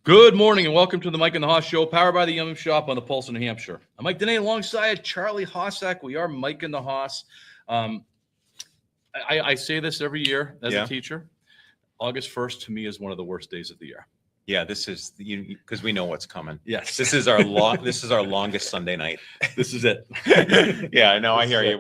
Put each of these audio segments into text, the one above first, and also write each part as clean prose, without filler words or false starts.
Good morning and welcome to the Mike and the Hoss Show, powered by the Yum Yum Shop on the Pulse of New Hampshire. I'm Mike Dene alongside Charlie Hossack. We are Mike and the Hoss. I say this every year as a teacher. August 1st to me is one of the worst days of the year. Yeah, this is because we know what's coming. Yes, this is our longest Sunday night. This is it. Yeah, no, I hear you.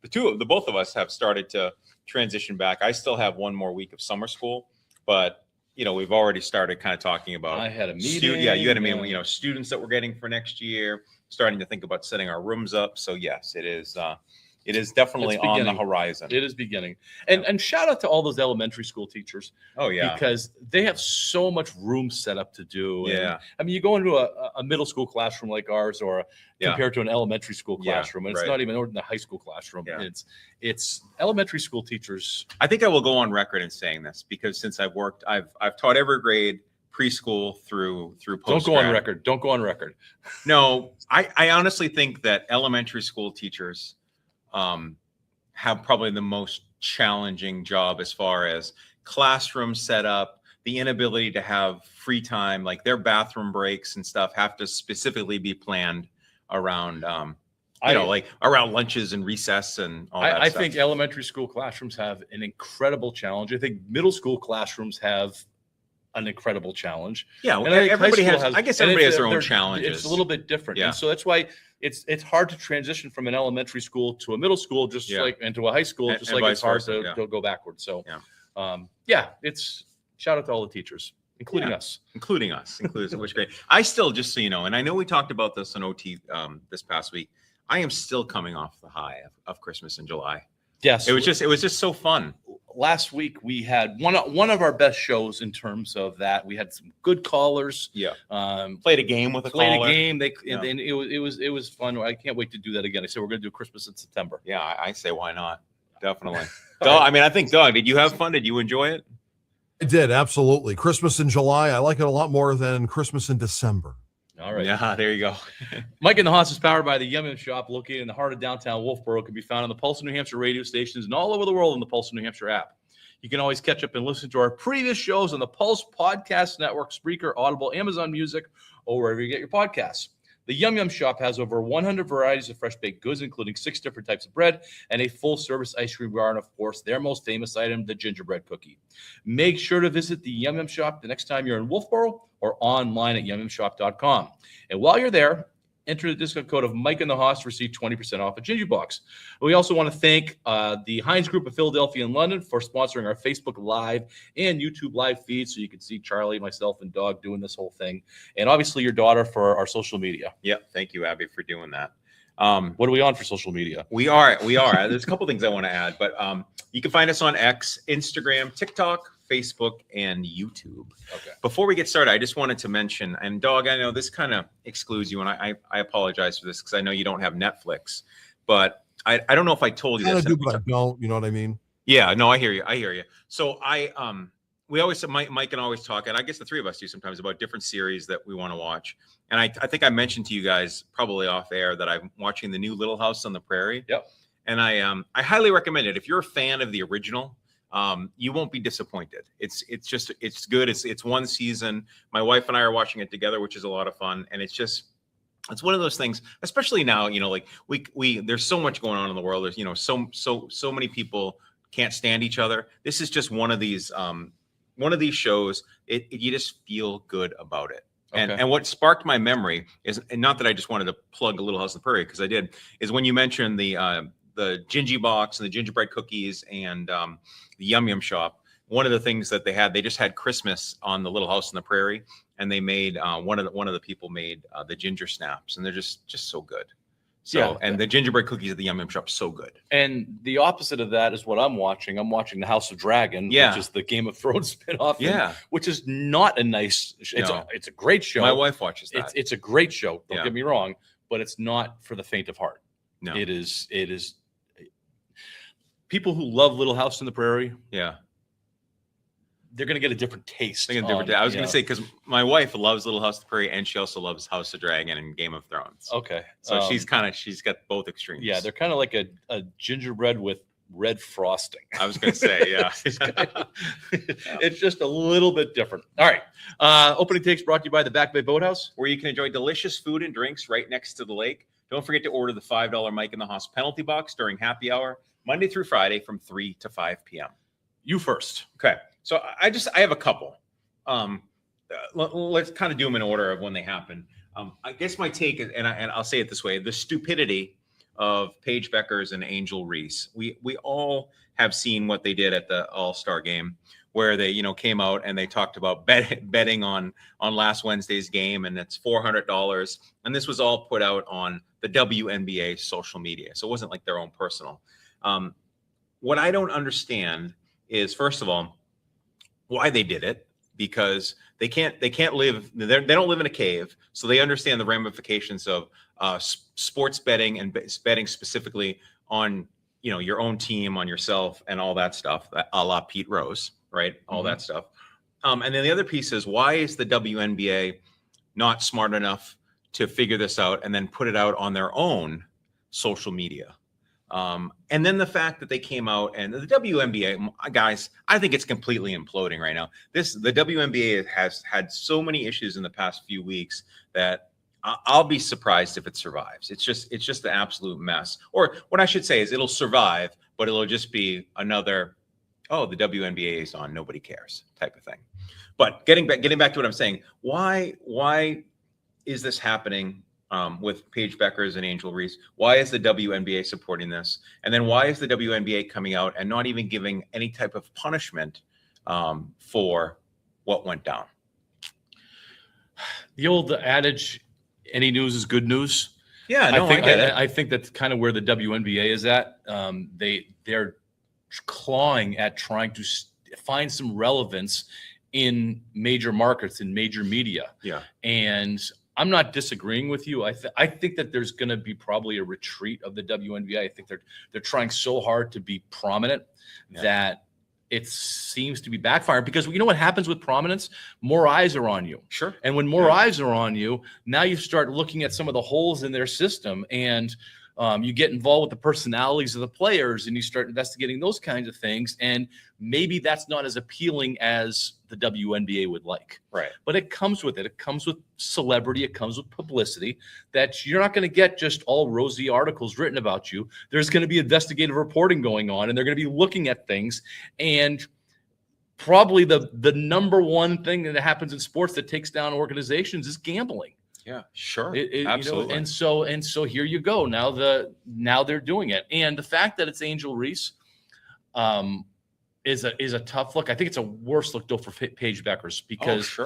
The both of us have started to transition back. I still have one more week of summer school, but we've already started kind of talking about. I had a meeting. You had a meeting. Students that we're getting for next year, starting to think about setting our rooms up. So yes, it is. It is definitely on the horizon. It is beginning. And shout out to all those elementary school teachers. Oh, yeah. Because they have so much room set up to do. Yeah. And, I mean, you go into a middle school classroom like ours or compared to an elementary school classroom. And it's not even in the high school classroom. Yeah. It's elementary school teachers. I think I will go on record in saying this because since I've worked, I've taught every grade, preschool through post. Don't go on record. Don't go on record. No, I honestly think that elementary school teachers have probably the most challenging job as far as classroom setup, the inability to have free time, like their bathroom breaks and stuff have to specifically be planned around, like around lunches and recess and all that I stuff. think elementary school classrooms have an incredible challenge. I think middle school classrooms have an incredible challenge. Yeah, and everybody has. I guess everybody has their own challenges. It's a little bit different, yeah. And so that's why it's hard to transition from an elementary school to a middle school, just like into a high school, just like it's hard to go backwards. So, it's shout out to all the teachers, including us, which great. I still, just so you know, and I know we talked about this on OT this past week. I am still coming off the high of Christmas in July. Yes, it was just so fun. Last week we had one of our best shows in terms of that. We had some good callers. Yeah. Played a game with a caller. Played a game. And it was fun. I can't wait to do that again. I said we're going to do Christmas in September. Yeah, I say why not? Definitely. Doug, I mean, I think Doug, did you have fun? Did you enjoy it? I did, absolutely. Christmas in July, I like it a lot more than Christmas in December. All right. Yeah, there you go. Mike and the Hoss is powered by the Yum Yum Shop, located in the heart of downtown Wolfboro. Can be found on the Pulse of New Hampshire radio stations and all over the world on the Pulse of New Hampshire app. You can always catch up and listen to our previous shows on the Pulse Podcast Network, Spreaker, Audible, Amazon Music, or wherever you get your podcasts. The Yum Yum Shop has over 100 varieties of fresh baked goods, including 6 different types of bread and a full-service ice cream bar, and, of course, their most famous item, the gingerbread cookie. Make sure to visit the Yum Yum Shop the next time you're in Wolfboro or online at yumyumshop.com. And while you're there, enter the discount code of Mike and the Hoss to receive 20% off a Gingy Box. We also want to thank the Heinz Group of Philadelphia and London for sponsoring our Facebook Live and YouTube Live feed, so you can see Charlie, myself, and Dog doing this whole thing. And obviously your daughter for our social media. Yeah, thank you, Abby, for doing that. What are we on for social media? We are. There's a couple things I want to add, but you can find us on X, Instagram, TikTok, Facebook, and YouTube. Okay. Before we get started, I just wanted to mention, and Dog, I know this kind of excludes you, and I apologize for this because I know you don't have Netflix, but I don't know if I told you this. I do, but I don't. You know what I mean? Yeah. No, I hear you. So we always, Mike can always talk, and I guess the three of us do sometimes, about different series that we want to watch. And I think I mentioned to you guys probably off air that I'm watching the new Little House on the Prairie. Yep. And I highly recommend it. If you're a fan of the original, you won't be disappointed. It's good. It's one season. My wife and I are watching it together, which is a lot of fun. And it's one of those things, especially now, like we there's so much going on in the world. There's, so many people can't stand each other. This is just one of these shows. You just feel good about it. Okay. And what sparked my memory is, and not that I just wanted to plug a Little House on the Prairie, because I did, is when you mentioned the Gingy Box and the gingerbread cookies and the Yum Yum Shop. One of the things that they just had Christmas on the Little House on the Prairie, and they made one of the people made the ginger snaps, and they're just so good. So, and the gingerbread cookies at the Yum Yum Shop, so good. And the opposite of that is what I'm watching. I'm watching the House of Dragon, which is the Game of Thrones spinoff, which is not a nice. It's a great show. My wife watches that. It's a great show. Don't get me wrong, but it's not for the faint of heart. No, it is. People who love Little House on the Prairie, they're going to get a different taste. I was going to say, because my wife loves Little House on the Prairie, and she also loves House of Dragon and Game of Thrones. Okay, so she's got both extremes. Yeah, they're kind of like a gingerbread with red frosting. I was going to say, yeah. It's just a little bit different. All right. Opening Takes brought to you by the Back Bay Boathouse. Where you can enjoy delicious food and drinks right next to the lake. Don't forget to order the $5 Mike in the House penalty box during happy hour, Monday through Friday from 3 to 5 p.m. You first. Okay. So I have a couple. Let's kind of do them in order of when they happen. I guess my take is, and I'll say it this way, the stupidity of Paige Beckers and Angel Reese. We all have seen what they did at the All-Star game, where they, came out and they talked about betting on last Wednesday's game, and it's $400. And this was all put out on the WNBA social media. So it wasn't like their own personal. What I don't understand is, first of all, why they did it, because they don't live in a cave, so they understand the ramifications of sports betting and betting specifically on your own team, on yourself, and all that stuff, a la Pete Rose, right? All that stuff. And then the other piece is, why is the WNBA not smart enough to figure this out and then put it out on their own social media? And then the fact that they came out, and the WNBA, guys, I think it's completely imploding right now. The WNBA has had so many issues in the past few weeks that I'll be surprised if it survives. It's just an absolute mess. Or what I should say is, it'll survive, but it'll just be another, oh, the WNBA is on, nobody cares type of thing. But getting back to what I'm saying, why is this happening? With Paige Beckers and Angel Reese, why is the WNBA supporting this? And then why is the WNBA coming out and not even giving any type of punishment for what went down? The old adage, any news is good news. Yeah, no, I think that's kind of where the WNBA is at. They're clawing at trying to find some relevance in major markets, in major media. Yeah. And I'm not disagreeing with you. I think that there's going to be probably a retreat of the WNBA. I think they're trying so hard to be prominent that it seems to be backfiring, because you know what happens with prominence? More eyes are on you. Sure. And when more eyes are on you, now you start looking at some of the holes in their system, and you get involved with the personalities of the players, and you start investigating those kinds of things. And maybe that's not as appealing as the WNBA would like. Right. But it comes with it. It comes with celebrity. It comes with publicity, that you're not going to get just all rosy articles written about you. There's going to be investigative reporting going on, and they're going to be looking at things. And probably the number one thing that happens in sports that takes down organizations is gambling. Yeah, sure. Absolutely. And so here you go. Now they're doing it. And the fact that it's Angel Reese is a tough look. I think it's a worse look though for Paige Beckers, because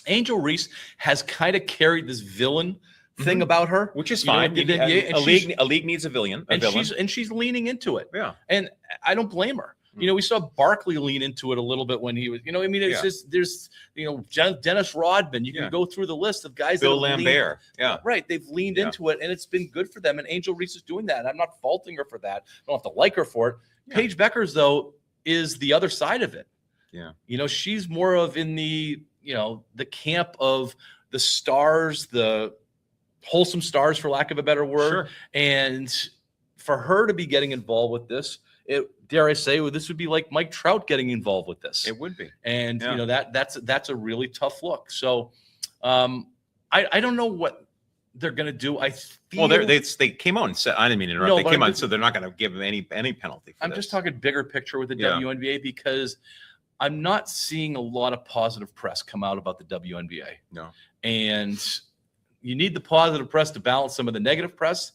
Angel Reese has kind of carried this villain thing about her, which is fine. A league needs a villain. And she's leaning into it. Yeah. And I don't blame her. We saw Barkley lean into it a little bit when he was, it's just, there's, Dennis Rodman. You can go through the list of guys. Bill Lambert. Right. They've leaned into it, and it's been good for them. And Angel Reese is doing that. I'm not faulting her for that. I don't have to like her for it. Yeah. Paige Beckers, though, is the other side of it. Yeah. She's more of in the camp of the stars, the wholesome stars, for lack of a better word. Sure. And for her to be getting involved with this, dare I say, this would be like Mike Trout getting involved with this. It would be. And that's a really tough look. So I don't know what they're going to do. They came out and said, I didn't mean to interrupt. They came out and said they're not going to give them any penalty for I'm this. just talking bigger picture with the WNBA, because I'm not seeing a lot of positive press come out about the WNBA. No. And you need the positive press to balance some of the negative press.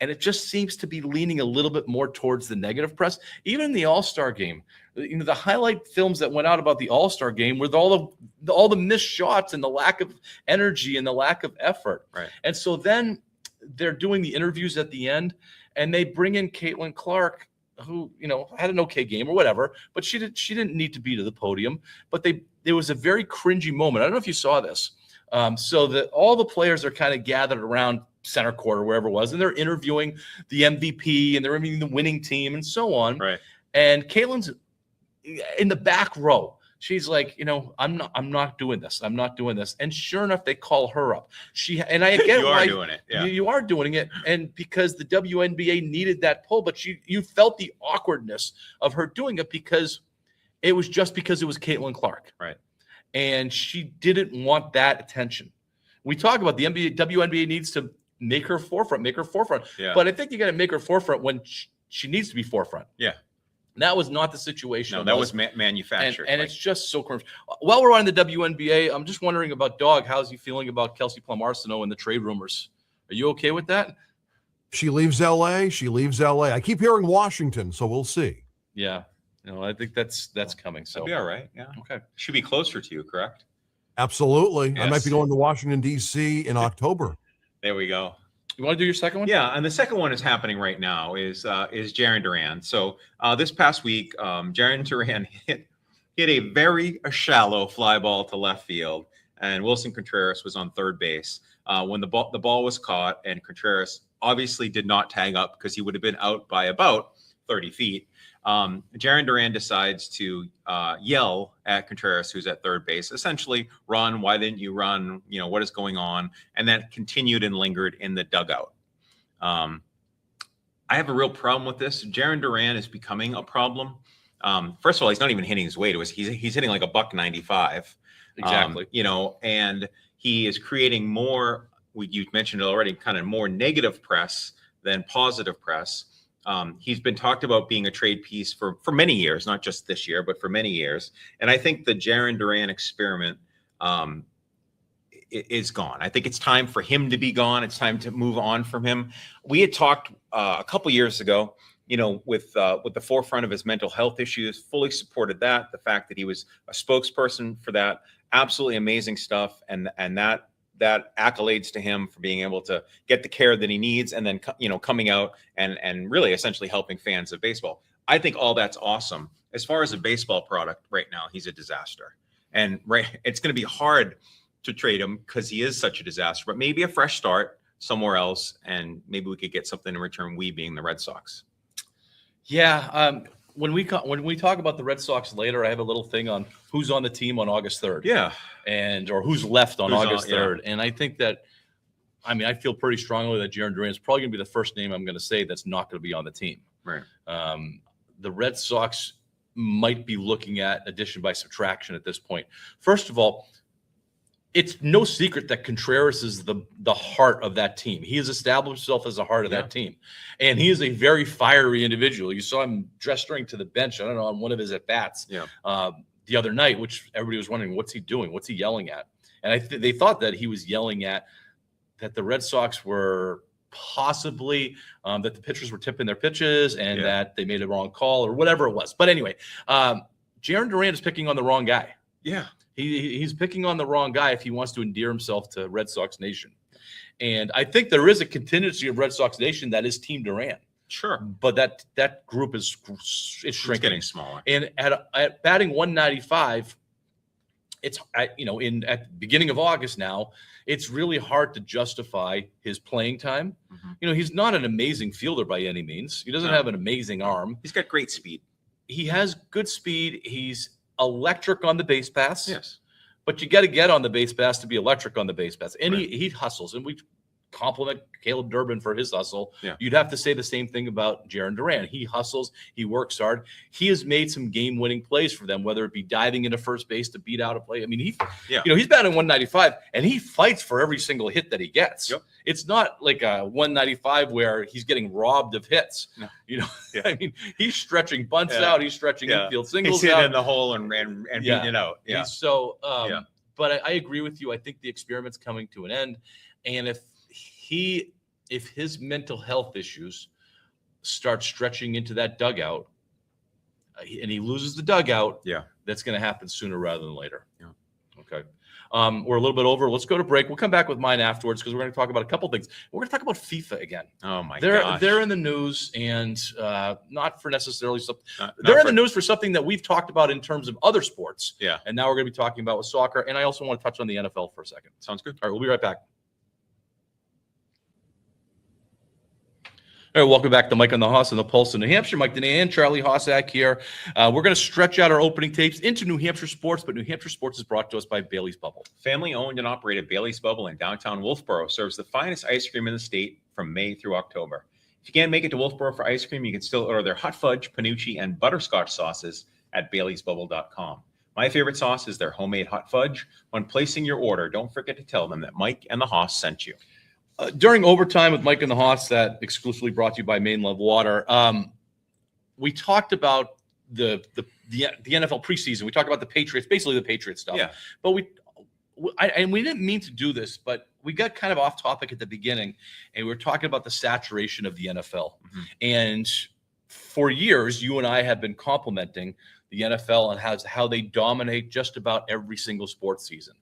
And it just seems to be leaning a little bit more towards the negative press. Even in the All-Star game, the highlight films that went out about the All-Star game with all the missed shots and the lack of energy and the lack of effort. Right. And so then they're doing the interviews at the end, and they bring in Caitlin Clark, who had an okay game or whatever, but she didn't need to be to the podium. But there was a very cringy moment. I don't know if you saw this. So that all the players are kind of gathered around center court or wherever it was, and they're interviewing the MVP, and they're interviewing the winning team and so on. Right. And Caitlin's in the back row, she's like, I'm not doing this. I'm not doing this. And sure enough, they call her up. And I get You why are doing it. Yeah. you are doing it. And because the WNBA needed that pull, but you felt the awkwardness of her doing it because it was Caitlin Clark. Right. And she didn't want that attention. We talk about the WNBA needs to make her forefront. Yeah. But I think you got to make her forefront when she needs to be forefront. Yeah. That was not the situation. No, that was manufactured. And it's just so cringe. While we're on the WNBA, I'm just wondering about Dog. How's he feeling about Kelsey Plum-Arsenault and the trade rumors? Are you okay with that? She leaves LA. I keep hearing Washington, so we'll see. Yeah. I think that's coming. So That'll be all right. Yeah. Okay. Should be closer to you, correct? Absolutely. I might Yes. be going to Washington, D.C. in October. There we go. You want to do your second one? Yeah, and the second one is happening right now is Jarren Duran. So this past week, Jarren Duran hit a very shallow fly ball to left field, and Wilson Contreras was on third base when the ball was caught, and Contreras obviously did not tag up because he would have been out by about 30 feet. Jarren Duran decides to yell at Contreras, who's at third base, essentially, run, why didn't you run? What is going on? And that continued and lingered in the dugout. I have a real problem with this. Jarren Duran is becoming a problem. First of all, he's not even hitting his weight. He's hitting like $195. Exactly. And he is creating more, you mentioned it already, kind of more negative press than positive press. He's been talked about being a trade piece for many years, not just this year, but for many years. And I think the Jarren Duran experiment is gone. I think it's time for him to be gone. It's time to move on from him. We had talked a couple years ago, with the forefront of his mental health issues, fully supported that. The fact that he was a spokesperson for that, absolutely amazing stuff. And that accolades to him for being able to get the care that he needs, and then coming out and really essentially helping fans of baseball. I think all that's awesome. As far as a baseball product right now, he's a disaster, and it's going to be hard to trade him because he is such a disaster. But maybe a fresh start somewhere else, and maybe we could get something in return. We being the Red Sox. Yeah. When we talk about the Red Sox later, I have a little thing on who's on the team on August 3rd. Yeah. Or who's left on August 3rd. Yeah. And I think that, I feel pretty strongly that Jarren Duran is probably going to be the first name I'm going to say that's not going to be on the team. Right. The Red Sox might be looking at addition by subtraction at this point. First of all, it's no secret that Contreras is the heart of that team. He has established himself as the heart of that team. And he is a very fiery individual. You saw him gesturing to the bench, I don't know, on one of his at-bats the other night, which everybody was wondering, what's he doing? What's he yelling at? And they thought that he was yelling at that the Red Sox were possibly that the pitchers were tipping their pitches and that they made a wrong call or whatever it was. But anyway, Jarren Duran is picking on the wrong guy. Yeah. He's picking on the wrong guy if he wants to endear himself to Red Sox Nation. And I think there is a contingency of Red Sox Nation that is Team Duran. Sure. But that group is shrinking. It's getting smaller. And at batting 195, it's at the beginning of August now, it's really hard to justify his playing time. Mm-hmm. He's not an amazing fielder by any means. He doesn't have an amazing arm. He's got great speed. He has good speed. He's electric on the base pass. Yes. But you got to get on the base pass to be electric on the base pass. And he hustles. And we compliment Caleb Durbin for his hustle. Yeah. You'd have to say the same thing about Jarren Duran. He hustles. He works hard. He has made some game-winning plays for them, whether it be diving into first base to beat out a play. He's batting 195, and he fights for every single hit that he gets. Yep. It's not like a 195 where he's getting robbed of hits. No. He's stretching bunts out. He's stretching infield singles he's out. He's in the hole and beating it out. Yeah. But I agree with you. I think the experiment's coming to an end. And if his mental health issues start stretching into that dugout and he loses the dugout, that's going to happen sooner rather than later. Yeah. Okay. We're a little bit over. Let's go to break. We'll come back with mine afterwards because we're going to talk about a couple things. We're going to talk about FIFA again. Oh my gosh. They're in the news, and not for necessarily something. They're in the news for something that we've talked about in terms of other sports. Yeah. And now we're going to be talking about with soccer. And I also want to touch on the NFL for a second. Sounds good. All right, we'll be right back. All right, welcome back to Mike on the Hoss and the Pulse in New Hampshire. Mike Danae and Charlie Hossack here. We're going to stretch out our opening tapes into New Hampshire sports, but New Hampshire sports is brought to us by Bailey's Bubble. Family owned and operated Bailey's Bubble in downtown Wolfboro serves the finest ice cream in the state from May through October. If you can't make it to Wolfboro for ice cream, you can still order their hot fudge, panucci, and butterscotch sauces at baileysbubble.com. My favorite sauce is their homemade hot fudge. When placing your order, don't forget to tell them that Mike and the Hoss sent you. During overtime with Mike and the Hoss, that exclusively brought to you by Maine Love Water, we talked about the NFL preseason. We talked about the Patriots, basically the Patriots stuff. Yeah. But we didn't mean to do this, but we got kind of off topic at the beginning, and we were talking about the saturation of the NFL. Mm-hmm. And for years, you and I have been complimenting the NFL and how they dominate just about every single sports season.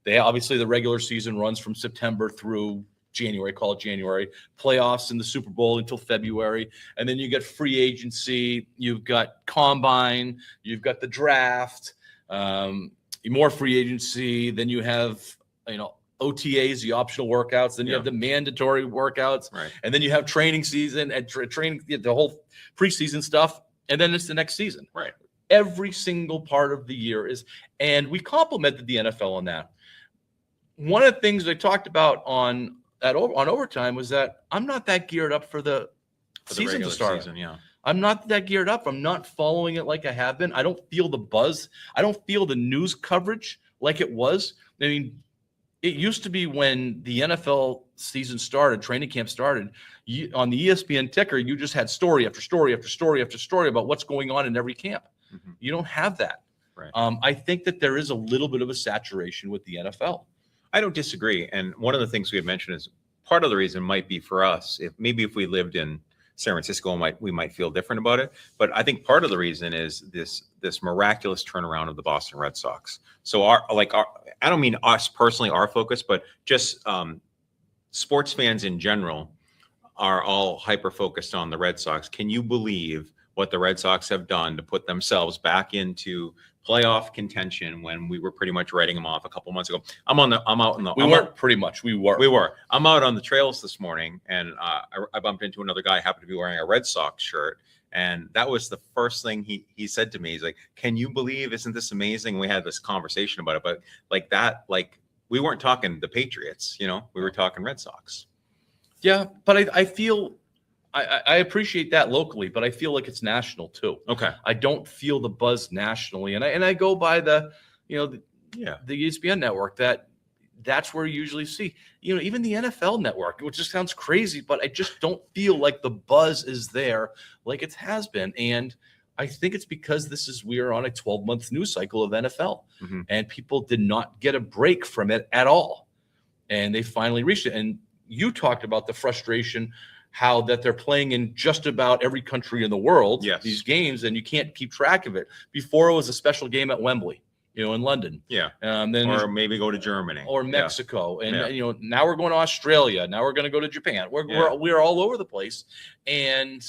They obviously, the regular season runs from September through January, call it January, playoffs and the Super Bowl until February. And then you get free agency, you've got combine, you've got the draft, more free agency. Then you have, OTAs, the optional workouts. Then you have the mandatory workouts. Right. And then you have training season and training, the whole preseason stuff. And then it's the next season. Right. Every single part of the year is, and we complimented the NFL on that. One of the things I talked about on overtime was that I'm not that geared up for the season to start. Season, yeah. I'm not that geared up. I'm not following it like I have been. I don't feel the buzz. I don't feel the news coverage like it was. I mean, it used to be when the NFL season started, training camp started, on the ESPN ticker, you just had story after story after story after story about what's going on in every camp. Mm-hmm. You don't have that. Right. I think that there is a little bit of a saturation with the NFL. I don't disagree. And one of the things we had mentioned is part of the reason might be for us, if we lived in San Francisco, we might feel different about it. But I think part of the reason is this miraculous turnaround of the Boston Red Sox. So I don't mean us personally, our focus, but just sports fans in general are all hyper focused on the Red Sox. Can you believe what the Red Sox have done to put themselves back into playoff contention when we were pretty much writing them off a couple months ago? I'm out in the. We weren't pretty much. We were. I'm out on the trails this morning, and I bumped into another guy who happened to be wearing a Red Sox shirt, and that was the first thing he said to me. He's like, "Can you believe? Isn't this amazing?" We had this conversation about it, but we weren't talking the Patriots. We were talking Red Sox. Yeah, but I feel. I appreciate that locally, but I feel like it's national too. Okay. I don't feel the buzz nationally, and I go by the ESPN network. That's where you usually see, even the NFL network, which just sounds crazy, but I just don't feel like the buzz is there like it has been. And I think it's because we are on a 12-month news cycle of NFL, mm-hmm. and people did not get a break from it at all, and they finally reached it. And you talked about the frustration. How that they're playing in just about every country in the world, yes. These games, and you can't keep track of it. Before it was a special game at Wembley, in London. Yeah. Then or maybe go to Germany or Mexico, yeah. And now we're going to Australia. Now we're going to go to Japan. We're all over the place, and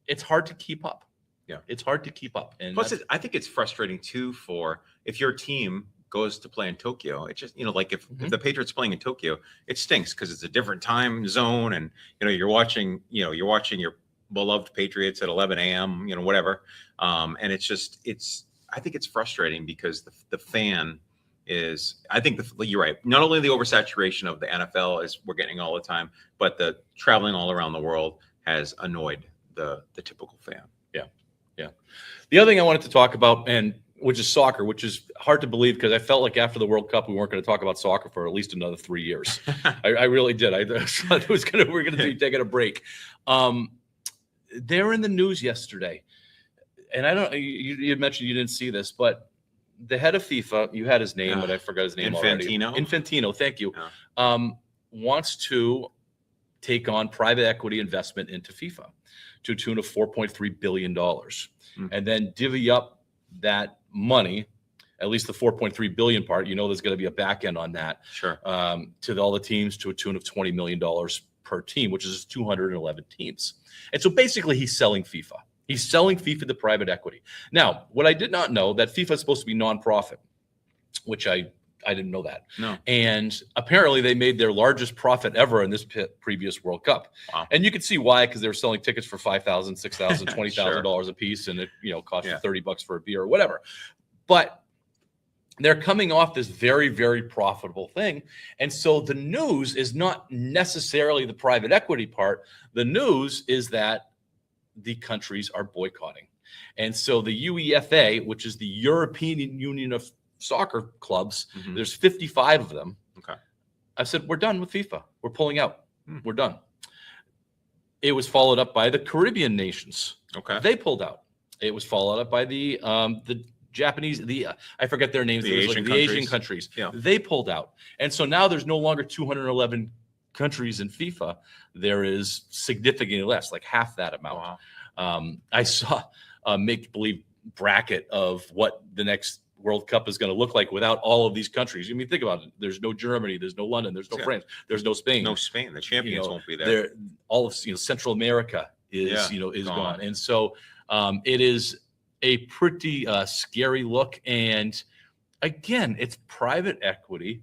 it's hard to keep up. Yeah, it's hard to keep up. And plus, I think it's frustrating too for if your team goes to play in Tokyo. It's just, if the Patriots playing in Tokyo, it stinks because it's a different time zone, and you're watching your beloved Patriots at 11 a.m. Whatever, and I think it's frustrating because the fan is. I think you're right. Not only the oversaturation of the NFL as we're getting all the time, but the traveling all around the world has annoyed the typical fan. Yeah. The other thing I wanted to talk about, which is soccer, which is hard to believe because I felt like after the World Cup we weren't going to talk about soccer for at least another 3 years. I really did. I thought we're going to be taking a break. They're in the news yesterday, and I don't. You had mentioned you didn't see this, but the head of FIFA, you had his name, but I forgot his name already. Infantino, thank you. Yeah. Wants to take on private equity investment into FIFA to a tune of $4.3 billion, and then divvy up that money, at least the 4.3 billion part, there's going to be a back end on that. Sure. To all the teams to a tune of $20 million per team, which is 211 teams. And so basically he's selling FIFA. He's selling FIFA to private equity. Now, what I did not know that FIFA is supposed to be nonprofit, which I I didn't know that. No. And apparently they made their largest profit ever in this previous World Cup. Wow. And you can see why, because they were selling tickets for $5,000, $6,000, $20,000 a piece, and it cost you $30 for a beer or whatever. But they're coming off this very, very profitable thing. And so the news is not necessarily the private equity part. The news is that the countries are boycotting. And so the UEFA, which is the European Union of Soccer Clubs, there's 55 of them. Okay. I said, we're done with FIFA. We're pulling out. We're done. It was followed up by the Caribbean nations. Okay. They pulled out. It was followed up by the Japanese, I forget their names. The Asian countries. Yeah. They pulled out. And so now there's no longer 211 countries in FIFA. There is significantly less, like half that amount. Wow. I saw a make-believe bracket of what the next World Cup is going to look like without all of these countries. I mean, think about it. There's no Germany, there's no London, there's no France, there's no Spain. No Spain. The champions won't be there. All of Central America is gone. And so it is a pretty scary look. And again, it's private equity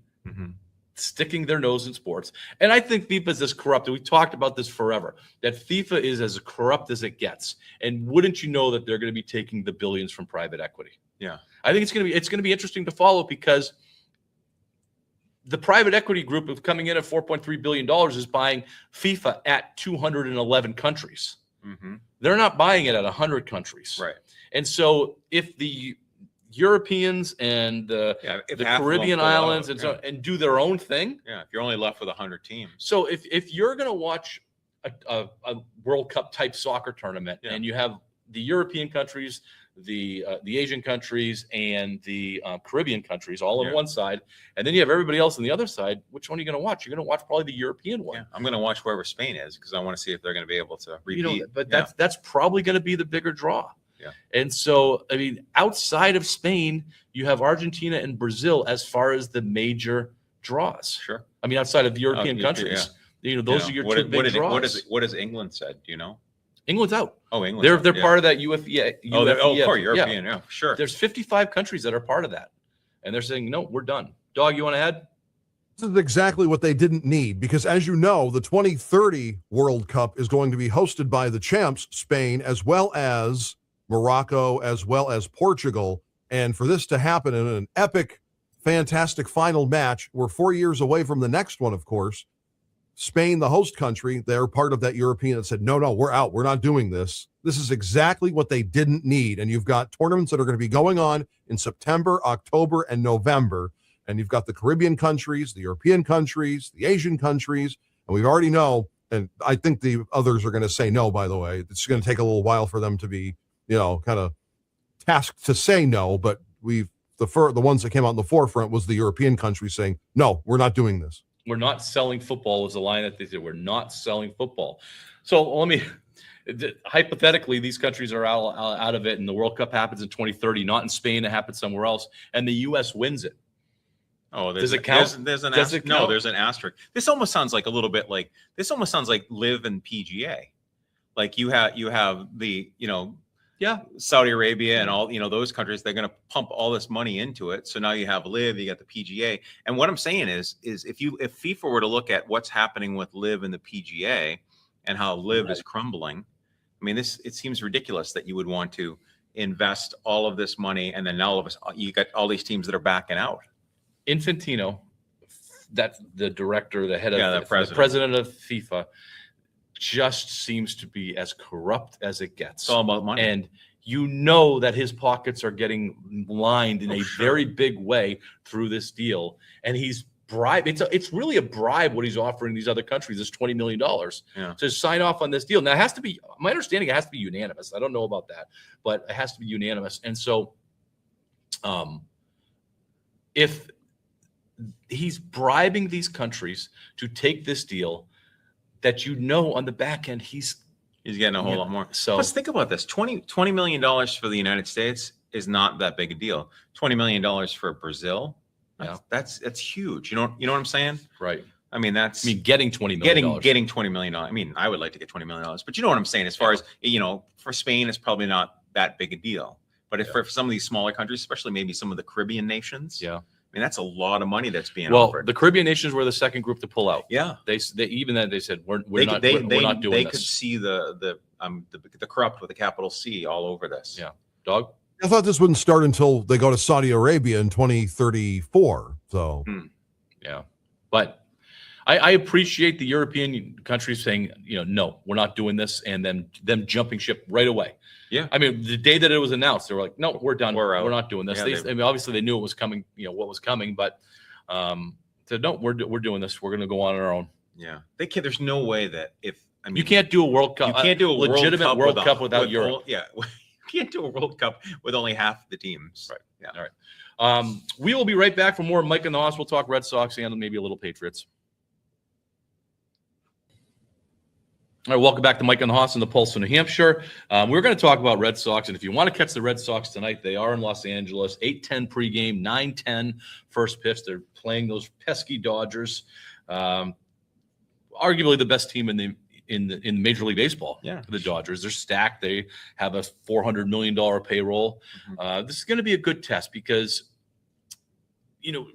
sticking their nose in sports. And I think FIFA is as corrupt. We talked about this forever, that FIFA is as corrupt as it gets. And wouldn't you know that they're going to be taking the billions from private equity? Yeah. I think it's going to be interesting to follow, because the private equity group of coming in at $4.3 billion is buying FIFA at 211 countries. They're not buying it at 100 countries. Right. And so if the Europeans and the Caribbean islands and do their own thing. Yeah, if you're only left with 100 teams. So if you're going to watch a World Cup type soccer tournament and you have the European countries, the Asian countries, and the Caribbean countries all on one side, and then you have everybody else on the other side, which one are you going to watch? You're going to watch probably the European one. Yeah, I'm going to watch wherever Spain is, because I want to see if they're going to be able to repeat. But that's probably going to be the bigger draw. Yeah. And so, I mean, outside of Spain, you have Argentina and Brazil as far as the major draws. Sure. I mean, outside of the European countries, those are your two big draws. What has England said? Do you know? England's out. Oh, England. They're part of that UEFA. Of course, European. Yeah, sure. There's 55 countries that are part of that, and they're saying, no, we're done. Dog, you want to add? This is exactly what they didn't need, because as you know, the 2030 World Cup is going to be hosted by the champs, Spain, as well as Morocco, as well as Portugal. And for this to happen in an epic, fantastic final match, we're 4 years away from the next one, of course. Spain, the host country, they're part of that European that said, no, we're out. We're not doing this. This is exactly what they didn't need. And you've got tournaments that are going to be going on in September, October, and November. And you've got the Caribbean countries, the European countries, the Asian countries. And we already know, and I think the others are going to say no, by the way. It's going to take a little while for them to be, kind of tasked to say no. But the ones that came out in the forefront was the European countries saying, no, we're not doing this. We're not selling football was the line that they said. We're not selling football. So hypothetically, these countries are out of it, and the World Cup happens in 2030, not in Spain. It happens somewhere else, and the U.S. wins it. Oh, does it count? There's an asterisk. No, there's an asterisk. This almost sounds like this almost sounds like Live and PGA. Like you have the Saudi Arabia and all those countries. They're going to pump all this money into it. So now you have Live, you got the PGA. And what I'm saying is if FIFA were to look at what's happening with Live and the PGA and how Live is crumbling, I mean, it seems ridiculous that you would want to invest all of this money and then all of us, you got all these teams that are backing out. Infantino, that's the director, the head of the president of FIFA, just seems to be as corrupt as it gets. It's all about money. And that his pockets are getting lined in very big way through this deal. And he's bribed. It's really a bribe what he's offering these other countries, this $20 million to sign off on this deal. Now, it has to be, my understanding, it has to be unanimous. I don't know about that, but it has to be unanimous. And so if he's bribing these countries to take this deal, that on the back end he's getting a whole lot more. So let's think about this. $20 million for the United States is not that big a deal. $20 million for Brazil, that's huge. You know what I'm saying? Right. I mean, getting $20 million. Getting $20 million. I mean, I would like to get $20 million, but you know what I'm saying? As far as, for Spain, it's probably not that big a deal. But if for some of these smaller countries, especially maybe some of the Caribbean nations, mean, that's a lot of money that's being Well, offered. the Caribbean nations were the second group to pull out. Yeah, They even then they said we're they not could, we're not doing they this. could see the corrupt with a capital C all over this. Yeah. Dog. I thought this wouldn't start until they go to Saudi Arabia in 2034. So Yeah, but I appreciate the European countries saying, no, we're not doing this, and then them jumping ship right away. Yeah. I mean, the day that it was announced, they were like, no, we're done. We're out. We're not doing this. Yeah, I mean, obviously they knew it was coming, what was coming, but said, no, we're doing this. We're going to go on our own. Yeah, they can't. There's no way that You can't do a World Cup. you can't do a legitimate World Cup without Europe. Yeah, you can't do a World Cup with only half the teams. Right. Yeah. All right. We will be right back for more Mike in the House. We'll talk Red Sox and maybe a little Patriots. All right, welcome back to Mike on the Hoss and the Pulse of New Hampshire. We're going to talk about Red Sox, and if you want to catch the Red Sox tonight, they are in Los Angeles. 8:10 pregame, 9:10 first pitch. They're playing those pesky Dodgers, arguably the best team in Major League Baseball. Yeah. The Dodgers. They're stacked. They have a $400 million payroll. This is going to be a good test because,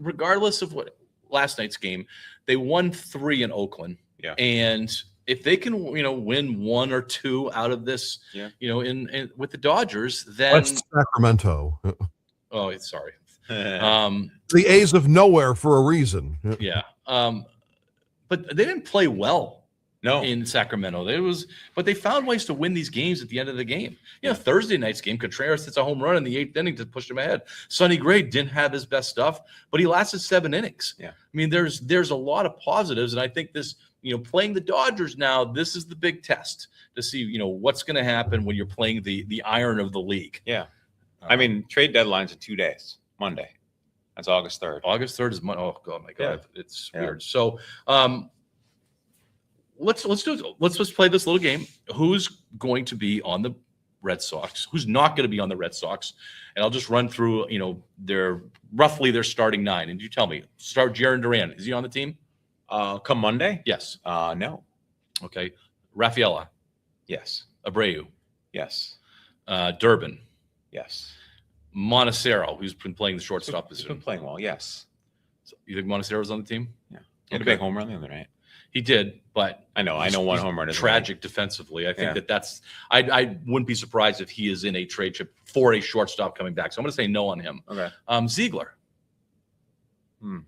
regardless of what last night's game, they won 3 in Oakland. Yeah. And if they can, win 1 or 2 out of this, in with the Dodgers, then that's Sacramento. oh, sorry. The A's of nowhere for a reason. Yeah. But they didn't play well No. in Sacramento. But they found ways to win these games at the end of the game. Thursday night's game, Contreras hits a home run in the 8th inning to push him ahead. Sonny Gray didn't have his best stuff, but he lasted 7 innings. Yeah. I mean, there's a lot of positives, and I think this, playing the Dodgers now, this is the big test to see, what's going to happen when you're playing the iron of the league. Yeah. I mean, trade deadline's in 2 days. Monday. That's August 3rd. August 3rd is Monday. Oh God, my God, it's Yeah. weird. So, let's just play this little game. Who's going to be on the Red Sox? Who's not going to be on the Red Sox? And I'll just run through, their starting 9. And you tell me, start Jarren Duran. Is he on the team? Come Monday? Yes. No. Okay. Rafaela, Yes. Abreu, Yes. Durbin, Yes. Montecero, who's been playing the shortstop He's been position. playing well. Yes. So you think Montecero's on the team? Yeah. He had Okay. a big home run the other night. He did, but I know one home run is tragic defensively. I think Yeah. that's I wouldn't be surprised if he is in a trade chip for a shortstop coming back. So I'm going to say no on him. Okay. Ziegler. Hmm.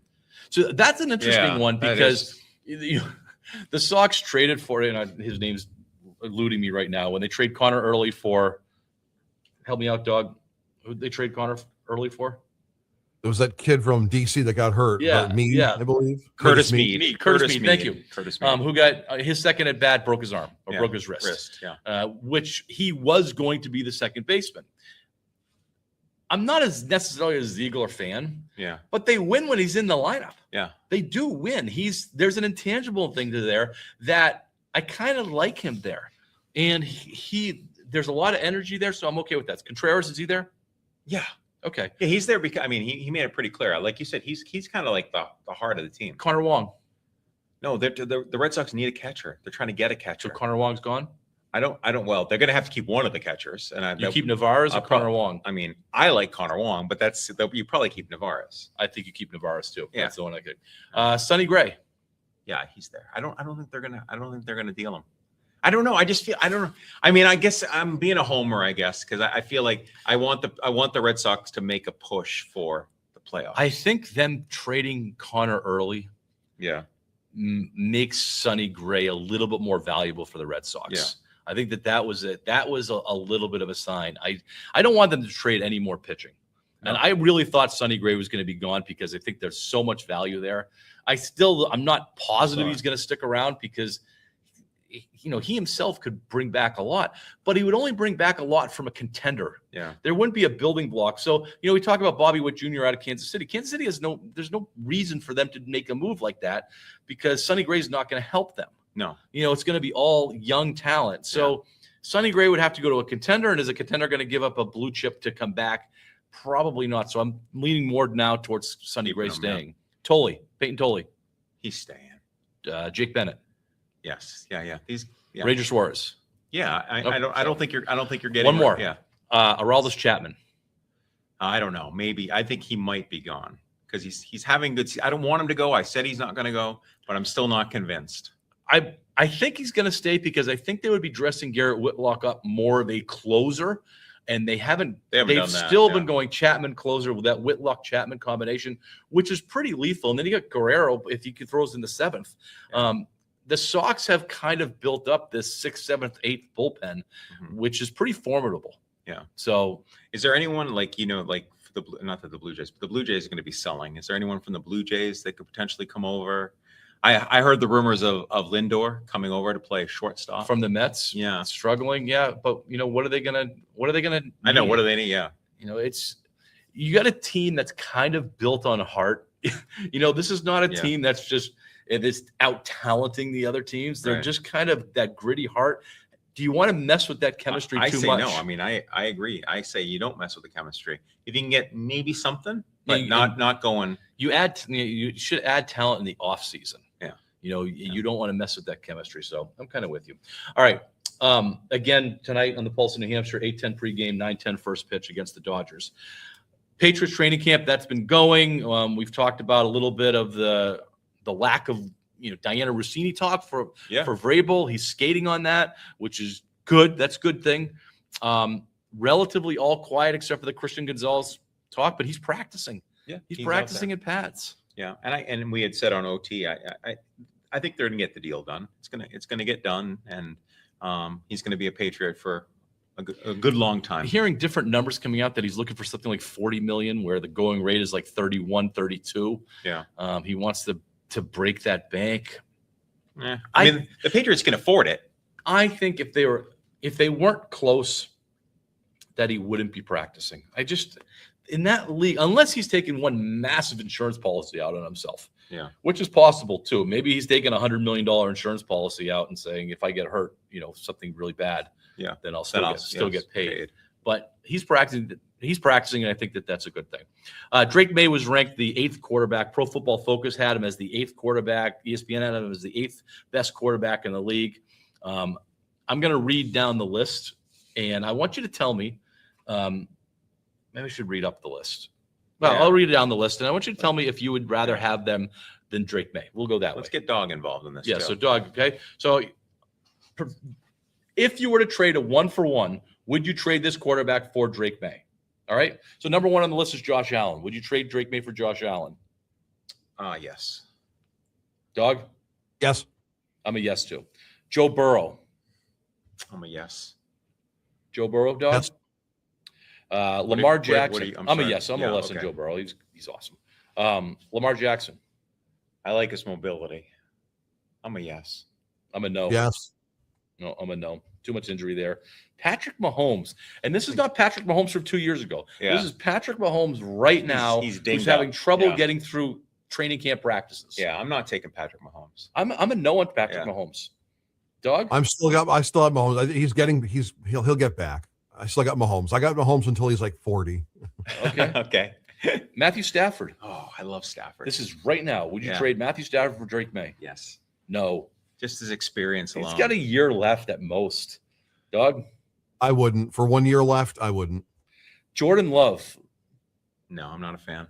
So that's an interesting Yeah, one that because the Sox traded for it. And his name's eluding me right now. When they trade Connor Early for, help me out, dog. Who they trade Connor Early for? It was that kid from DC that got hurt. Yeah, Meade, yeah. I believe. Curtis Meade. Curtis Meade, thank you. Curtis Meade. Who got his second at bat, broke his arm or Yeah, broke his wrist. Yeah. Which he was going to be the second baseman. I'm not as necessarily a Ziegler fan, Yeah. but they win when he's in the lineup. Yeah. They do win. There's an intangible thing to there that I kind of like him there. And he there's a lot of energy there, so I'm okay with that. Contreras, is he there? Yeah. Okay. Yeah, he's there because he made it pretty clear. Like you said, he's kind of like the heart of the team. Connor Wong. No, the Red Sox need a catcher. They're trying to get a So catcher. Connor Wong's gone? I don't. Well, they're going to have to keep one of the catchers, and You keep Navarez or I'll Connor Wong? I mean, I like Connor Wong, but you probably keep Navarez. I think you keep Navarez too. Yeah. That's the one I could. Sonny Gray. Yeah, he's there. I don't think they're gonna deal him. I don't know. I just feel I don't know. I mean, I guess I'm being a homer, I guess, because I feel like I want the Red Sox to make a push for the playoffs. I think them trading Connor Early yeah. makes Sonny Gray a little bit more valuable for the Red Sox. Yeah. I think that was it. That was a little bit of a sign. I don't want them to trade any more pitching. And I really thought Sonny Gray was going to be gone because I think there's so much value there. I'm not positive he's going to stick around because he himself could bring back a lot, but he would only bring back a lot from a contender. Yeah. There wouldn't be a building block. So, we talk about Bobby Witt Jr. out of Kansas City. Kansas City there's no reason for them to make a move like that because Sonny Gray is not going to help them. No. It's going to be all young talent. So Sonny Gray would have to go to a contender. And is a contender going to give up a blue chip to come back? Probably not. So I'm leaning more now towards Sonny Gray staying. Peyton Tolley. He's staying. Jake Bennett. Yes. Yeah. He's Ranger Suarez. Yeah. I don't think you're getting one more. Yeah. Aroldis Chapman. I don't know. Maybe I think he might be gone because he's having good. I don't want him to go. I said he's not going to go, but I'm still not convinced. I think he's going to stay because I think they would be dressing Garrett Whitlock up more of a closer, and they haven't. They've done that, still yeah. been going Chapman closer with that Whitlock Chapman combination, which is pretty lethal. And then you got Guerrero if he throws in the seventh. Yeah. The Sox have kind of built up this 6th, 7th, 8th bullpen, which is pretty formidable. Yeah. So, is there anyone like for the not that the Blue Jays, but the Blue Jays are going to be selling? Is there anyone from the Blue Jays that could potentially come over? I heard the rumors of Lindor coming over to play shortstop from the Mets, Yeah. struggling, but what are they gonna? I know. What do they need? Yeah. You got a team that's kind of built on heart. This is not a team that's just out talenting the other teams. They're Right. just kind of that gritty heart. Do you want to mess with that chemistry I too say much? no. I mean, I agree. I say you don't mess with the chemistry. If you can get maybe something, Yeah, but not going. You should add talent in the off season. Yeah. You don't want to mess with that chemistry. So I'm kind of with you. All right. Again, tonight on the Pulse of New Hampshire, 8:10 pregame, 9:10 first pitch against the Dodgers. Patriots training camp, that's been going. We've talked about a little bit of the lack of Diana Rossini talk for Vrabel. He's skating on that, which is good. That's a good thing. Relatively all quiet except for the Christian Gonzalez talk, but he's practicing. Yeah, He's practicing at Pats. Yeah, and we had said on OT, I think they're gonna get the deal done. It's gonna get done, and he's gonna be a Patriot for a good long time. I'm hearing different numbers coming out that he's looking for something like 40 million, where the going rate is like 31, 32. Yeah, he wants to break that bank. I mean, the Patriots can afford it. I think if they weren't close, that he wouldn't be practicing. In that league, unless he's taking one massive insurance policy out on himself, which is possible too. Maybe he's taking $100 million insurance policy out and saying, if I get hurt, something really bad, then I'll still get paid. But he's practicing, and I think that that's a good thing. Drake May was ranked the 8th quarterback. Pro Football Focus had him as the 8th quarterback. ESPN had him as the 8th best quarterback in the league. I'm going to read down the list, and I want you to tell me. Maybe I should read up the list. Well, I'll read it down the list, and I want you to tell me if you would rather have them than Drake May. We'll go that way. Let's get Dog involved in this. Yeah, too. so Dog, okay. So if you were to trade a 1-for-1, would you trade this quarterback for Drake May? All right. So number 1 on the list is Josh Allen. Would you trade Drake May for Josh Allen? Yes. Dog? Yes. I'm a yes too. Joe Burrow. I'm a yes. Joe Burrow, Dog? Yes. Lamar Jackson. I'm a sorry. yes. I'm a less than Joe Burrow. He's awesome. Lamar Jackson. I like his mobility. I'm a yes. I'm a no. Yes. No, I'm a no. Too much injury there. Patrick Mahomes. And this is not Patrick Mahomes from 2 years ago. Yeah. This is Patrick Mahomes right now He's who's having up. trouble getting through training camp practices. Yeah, I'm not taking Patrick Mahomes. I'm a no on Patrick Mahomes. Dog? I still have Mahomes. He'll get back. I still got Mahomes. I got Mahomes until he's like 40. Okay. Okay. Matthew Stafford. Oh, I love Stafford. This is right now. Would you trade Matthew Stafford for Drake May? Yes. No. Just his experience alone. He's got a year left at most. Dog? I wouldn't. For 1 year left, I wouldn't. Jordan Love. No, I'm not a fan.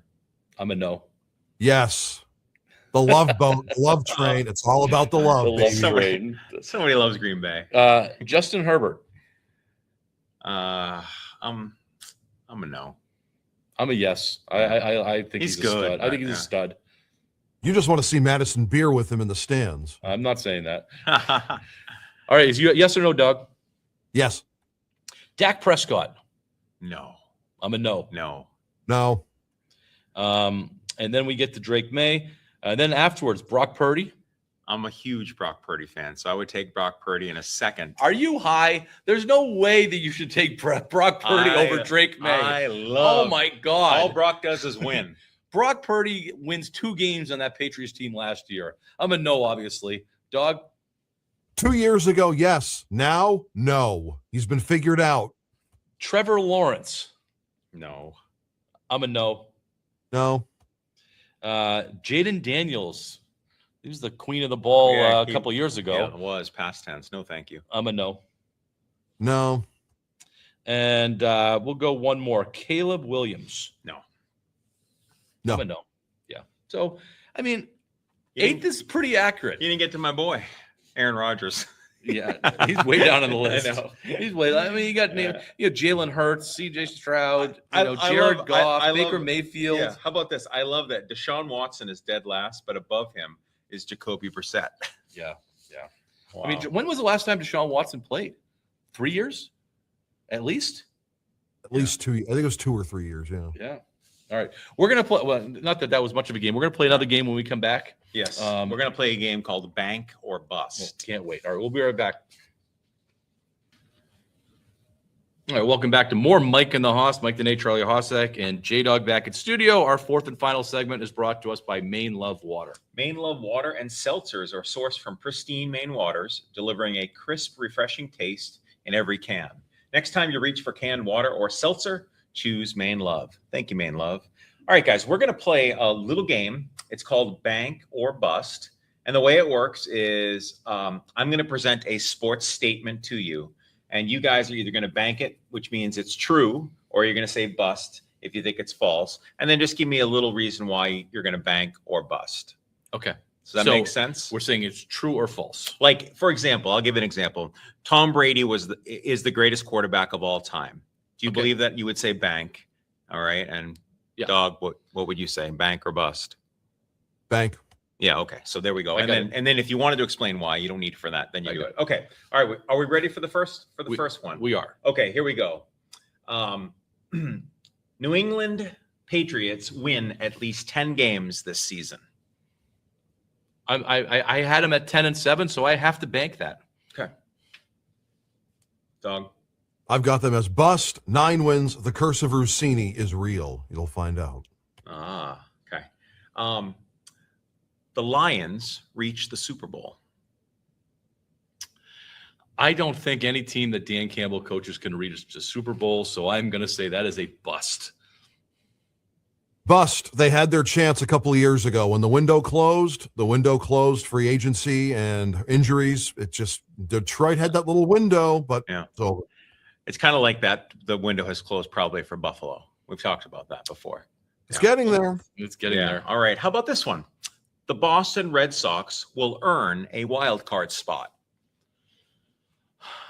I'm a no. Yes. The love boat, the love train. It's all about the love. The love baby. train. Somebody loves Green Bay. Justin Herbert. I'm a no. I'm a yes. I think he's good. a stud. I think he's a stud. You just want to see Madison Beer with him in the stands. I'm not saying that. All right. Is you yes or no, Doug? Yes. Dak Prescott. No. I'm a no. No. No. And then we get to Drake May. And then afterwards, Brock Purdy. I'm a huge Brock Purdy fan, so I would take Brock Purdy in a second. Are you high? There's no way that you should take Brock Purdy over Drake May. I love. Oh my God! All Brock does is win. Brock Purdy wins 2 games on that Patriots team last year. I'm a no, obviously. Dog? 2 years ago, yes. Now, no. He's been figured out. Trevor Lawrence. No. I'm a no. No. Jaden Daniels. He was the queen of the ball a couple of years ago. Yeah, it was past tense. No, thank you. I'm a no. No. And we'll go one more. Caleb Williams. No. No. I'm a no. So, I mean, You didn't- 8th is pretty accurate. You didn't get to my boy, Aaron Rodgers. Yeah, he's way down on the list. I know. He's way. I mean, you got Jalen Hurts, C.J. Stroud, Jared Goff, Baker Mayfield. Yeah. How about this? I love that Deshaun Watson is dead last, but above him is Jacoby Brissett. Yeah. Wow. I mean, when was the last time Deshaun Watson played? 3 years, at least. At least 2. I think it was 2 or 3 years. Yeah. Yeah. All right, we're gonna play. Well, not that was much of a game. We're gonna play another game when we come back. Yes, we're gonna play a game called Bank or Bust. Can't wait. All right, we'll be right back. All right, welcome back to more Mike and the Hoss, Mike the Nate, Charlie Hossack, and J-Dog back in studio. Our fourth and final segment is brought to us by Maine Love Water. Maine Love Water and seltzers are sourced from pristine Maine waters, delivering a crisp, refreshing taste in every can. Next time you reach for canned water or seltzer, choose Maine Love. Thank you, Maine Love. All right, guys, we're going to play a little game. It's called Bank or Bust. And the way it works is I'm going to present a sports statement to you. And you guys are either going to bank it, which means it's true, or you're going to say bust if you think it's false. And then just give me a little reason why you're going to bank or bust. Okay. Does that make sense? We're saying it's true or false. Like, for example, I'll give an example. Tom Brady is the greatest quarterback of all time. Do you believe that? You would say bank. All right. And Dog, what would you say? Bank or bust? Bank. Yeah. Okay. So there we go. And then if you wanted to explain why, you don't need for that. Then you do it. Okay. All right. Are we ready for the first one? We are. Okay. Here we go. New England Patriots win at least 10 games this season. I had them at 10-7, so I have to bank that. Okay. Dog. I've got them as bust. 9 wins. The curse of Rossini is real. You'll find out. Ah. Okay. The Lions reached the Super Bowl. I don't think any team that Dan Campbell coaches can reach the Super Bowl, so I'm going to say that is a bust. Bust. They had their chance a couple of years ago when the window closed. Free agency and injuries. It just Detroit had that little window, but it's over. It's kind of like that. The window has closed probably for Buffalo. We've talked about that before. It's getting there. It's getting there. All right. How about this one? The Boston Red Sox will earn a wild card spot.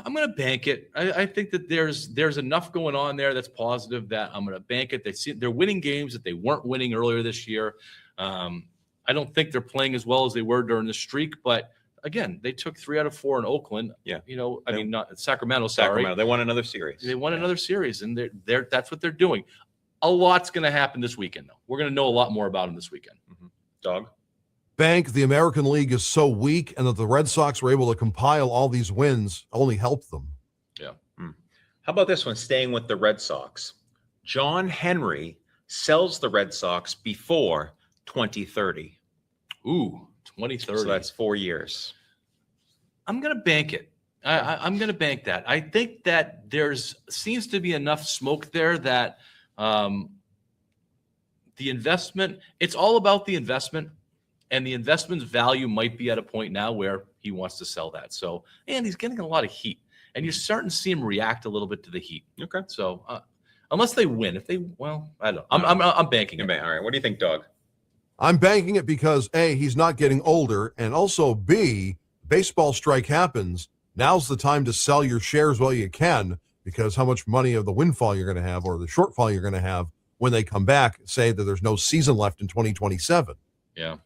I'm going to bank it. I think that there's enough going on there that's positive that I'm going to bank it. They're winning games that they weren't winning earlier this year. I don't think they're playing as well as they were during the streak, but again, they took 3 out of 4 in Oakland. Yeah. Not Sacramento. Sacramento. They won another series. They won another series, and that's what they're doing. A lot's going to happen this weekend, though. We're going to know a lot more about them this weekend. Mm-hmm. Dog. Bank. The American League is so weak, and that the Red Sox were able to compile all these wins only helped them. Yeah. How about this one? Staying with the Red Sox. John Henry sells the Red Sox before 2030. Ooh, 2030. So that's 4 years. I'm going to bank it. I'm going to bank that. I think that seems to be enough smoke there that the investment, it's all about the investment, and the investment's value might be at a point now where he wants to sell that. So, and he's getting a lot of heat, and you're starting to see him react a little bit to the heat. Okay. So, unless they win, I don't know. I'm banking it. All right. What do you think, Dog? I'm banking it because A, he's not getting older, and also B, baseball strike happens. Now's the time to sell your shares while you can, because how much money of the windfall you're going to have or the shortfall you're going to have when they come back, say that there's no season left in 2027. Yeah,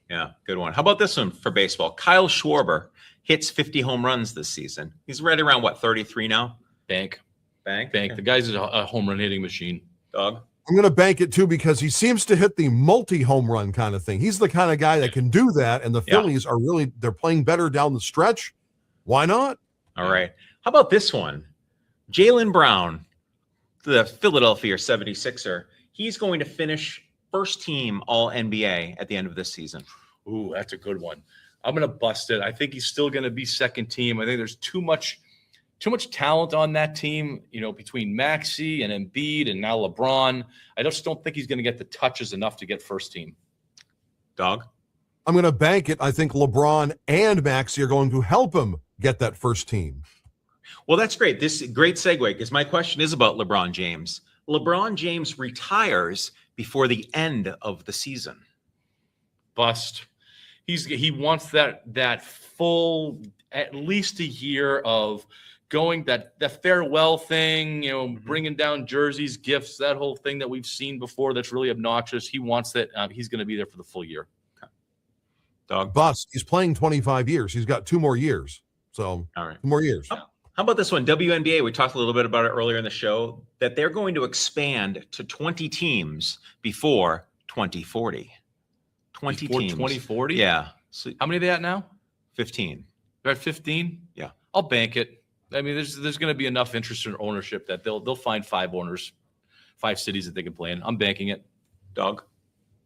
good one. How about this one for baseball? Kyle Schwarber hits 50 home runs this season. He's right around, 33 now? Bank. Okay. The guy's a home run hitting machine. Dog? I'm going to bank it, too, because he seems to hit the multi-home run kind of thing. He's the kind of guy that can do that, and the Phillies are they're playing better down the stretch. Why not? All right. How about this one? Jaylen Brown, the Philadelphia 76er, he's going to finish first team All-NBA at the end of this season. Ooh, that's a good one. I'm going to bust it. I think he's still going to be second team. I think there's too much talent on that team, between Maxey and Embiid and now LeBron. I just don't think he's going to get the touches enough to get first team. Dog? I'm going to bank it. I think LeBron and Maxey are going to help him get that first team. Well, that's great. This is a great segue, because my question is about LeBron James. LeBron James retires before the end of the season. Bust. He wants that full at least a year of going that farewell thing, bringing down jerseys, gifts, that whole thing that we've seen before that's really obnoxious. He wants that. He's going to be there for the full year. Dog. Bust. He's playing 25 years. He's got 2 more years. So All right. 2 more years. How about this one? WNBA, we talked a little bit about it earlier in the show, that they're going to expand to 20 teams before 2040. 20 Before teams. 2040? Yeah. So How many are they at now? 15. They're at 15? Yeah. I'll bank it. I mean, there's going to be enough interest in ownership that they'll find 5 owners, 5 cities that they can play in. I'm banking it. Dog.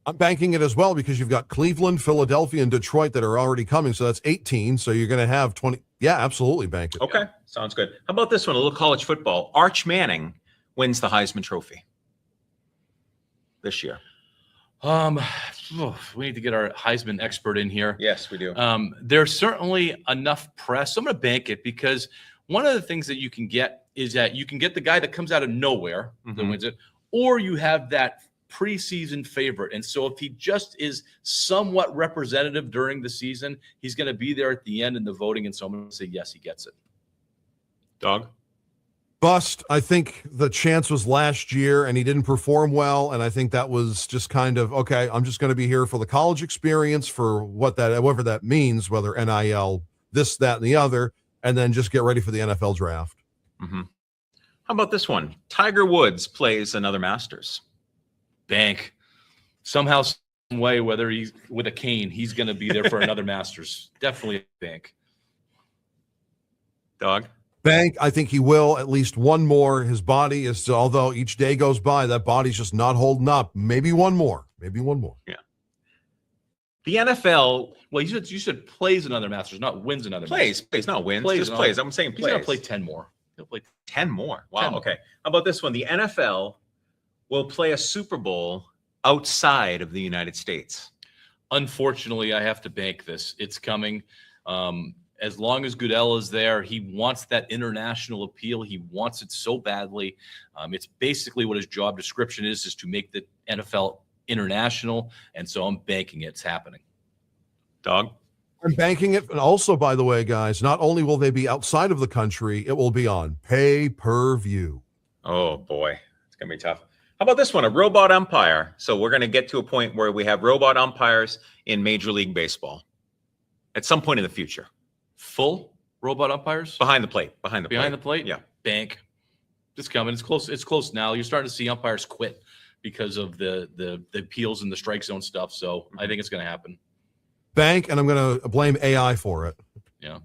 I'm banking it as well because you've got Cleveland, Philadelphia, and Detroit that are already coming. So that's 18. So you're going to have 20. Yeah, absolutely bank it. Okay. Sounds good. How about this one? A little college football. Arch Manning wins the Heisman Trophy this year. We need to get our Heisman expert in here. Yes, we do. There's certainly enough press. I'm going to bank it because one of the things that you can get is that you can get the guy that comes out of nowhere that Mhm. wins it, or you have that preseason favorite. And so if he just is somewhat representative during the season, he's going to be there at the end in the voting. And so I'm going to say, yes, he gets it. Dog. Bust. I think the chance was last year and he didn't perform well. And I think that was just kind of, okay, I'm just going to be here for the college experience for whatever that means, whether NIL, this, that, and the other, and then just get ready for the NFL draft. Mm-hmm. How about this one? Tiger Woods plays another Masters. Bank. Somehow, some way, whether he's with a cane, he's going to be there for another Masters. Definitely a bank. Dog. Bank, I think he will at least one more. His body is, although each day goes by, that body's just not holding up. Maybe one more. Maybe one more. Yeah. The NFL Well, you said plays another Masters, not wins another Masters. plays, not wins, Plays just and plays. all. I'm saying He's going plays. to play 10 more. He'll play 10 more. Wow. 10 more. Okay. How about this one? The NFL will play a Super Bowl outside of the United States. Unfortunately, I have to bank this. It's coming. As long as Goodell is there, he wants that international appeal. He wants it so badly. It's basically what his job description is to make the NFL international. And so I'm banking it's happening. Dog. I'm banking it. And also, by the way, guys, not only will they be outside of the country, it will be on pay-per-view. Oh boy, it's gonna be tough. How about this one? A robot umpire. So we're gonna get to a point where we have robot umpires in Major League Baseball at some point in the future. Full robot umpires? Behind the plate. Behind the plate? Yeah. Bank. It's coming. It's close. It's close now. You're starting to see umpires quit because of the appeals and the strike zone stuff. So I think it's going to happen. Bank, and I'm going to blame AI for it.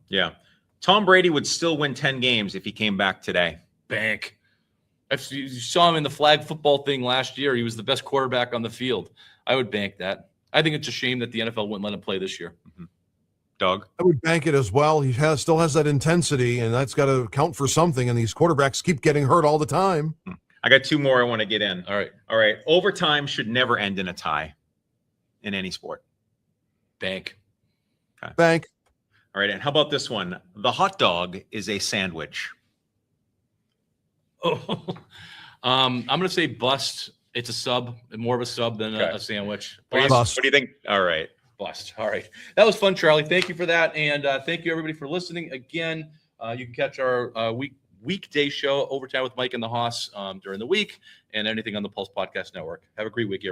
Yeah. Tom Brady would still win 10 games if he came back today. Bank. You saw him in the flag football thing last year. He was the best quarterback on the field. I would bank that. I think it's a shame that the NFL wouldn't let him play this year. Mm-hmm. Dog. I would bank it as well. He still has that intensity, and that's got to count for something. And these quarterbacks keep getting hurt all the time. I got 2 more I want to get in. All right. All right. Overtime should never end in a tie in any sport. Bank. Okay. Bank. All right. And how about this one? The hot dog is a sandwich. Oh, I'm going to say bust. It's a sub, more of a sub than Okay. a sandwich. Bust. What do you think? All right. Bust. All right. That was fun, Charlie. Thank you for that. And thank you, everybody, for listening. Again, you can catch our weekday show, Overtime with Mike and the Hoss, during the week, and anything on the Pulse Podcast Network. Have a great week, everybody.